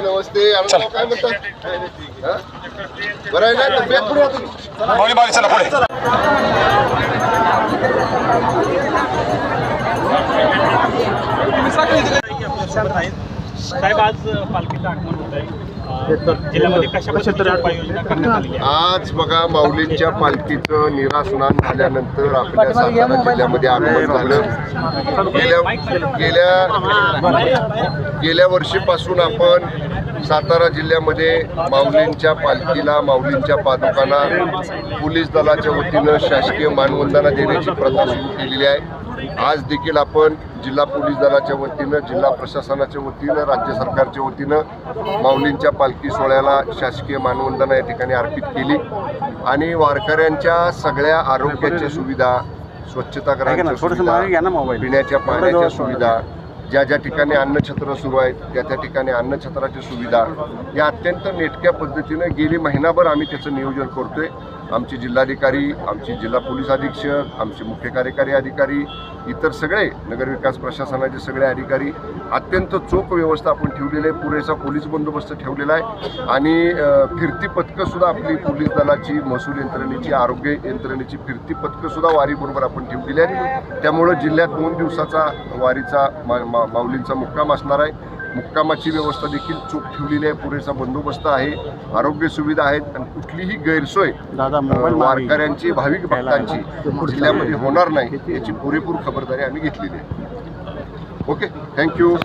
नमस्ते. काय म्हणतात? बरं आहे ना? तब्येत पुढे चला पुढे. साहेब, आज पालखीचं आगमन होत आहे. जिल्ह्यामध्ये कशा पद्धतीची उपाययोजना करण्यात आली आहे? आज बघा, माऊलींच्या पालखीचं निरास्नान झाल्यानंतर आपल्या सातारा जिल्ह्यामध्ये आगमन झालं. गेल्या वर्षीपासून आपण सातारा जिल्ह्यामध्ये माऊलींच्या पालखीला, माऊलींच्या पादुकांना पोलीस दलाच्या वतीनं शासकीय मानवंदना देण्याची प्रथा सुरू केलेली आहे. आज देखील आपण जिल्हा पोलीस दलाच्या वतीनं, जिल्हा प्रशासनाच्या वतीनं, राज्य सरकारच्या वतीनं माऊलींच्या पालखी सोहळ्याला शासकीय मानवंदना या ठिकाणी अर्पित केली आणि वारकऱ्यांच्या सगळ्या आरोग्याच्या सुविधा, स्वच्छतागृहांच्या सुविधा, पिण्याच्या पाण्याच्या सुविधा, ज्या ज्या ठिकाणी अन्नछत्र सुरू आहेत त्या ठिकाणी अन्नछत्राची सुविधा या अत्यंत नेटक्या पद्धतीनं गेली महिनाभर आम्ही त्याचं नियोजन करतोय. आमचे जिल्हाधिकारी, आमचे जिल्हा पोलीस अधीक्षक, आमचे मुख्य कार्यकारी अधिकारी, इतर सगळे नगरविकास प्रशासनाचे सगळे अधिकारी अत्यंत चोख व्यवस्था आपण ठेवलेली आहे. पुरेसा पोलीस बंदोबस्त ठेवलेला आहे आणि फिरती पथकंसुद्धा आपली पोलीस दलाची, महसूल यंत्रणेची, आरोग्य यंत्रणेची फिरती पथकंसुद्धा वारीबरोबर आपण ठेवलेली आहेत. त्यामुळं जिल्ह्यात 2 दिवसाचा वारीचा माऊलींचा मुक्काम असणार आहे. मुक्कामाची व्यवस्था देखील चोख ठेवलेली आहे. पुरेसा बंदोबस्त आहे, आरोग्य सुविधा आहेत आणि कुठलीही गैरसोय वारकऱ्यांची, भाविक भक्तांची जिल्ह्यामध्ये होणार नाही याची पुरेपूर खबरदारी आम्ही घेतलेली आहे. Okay, thank you.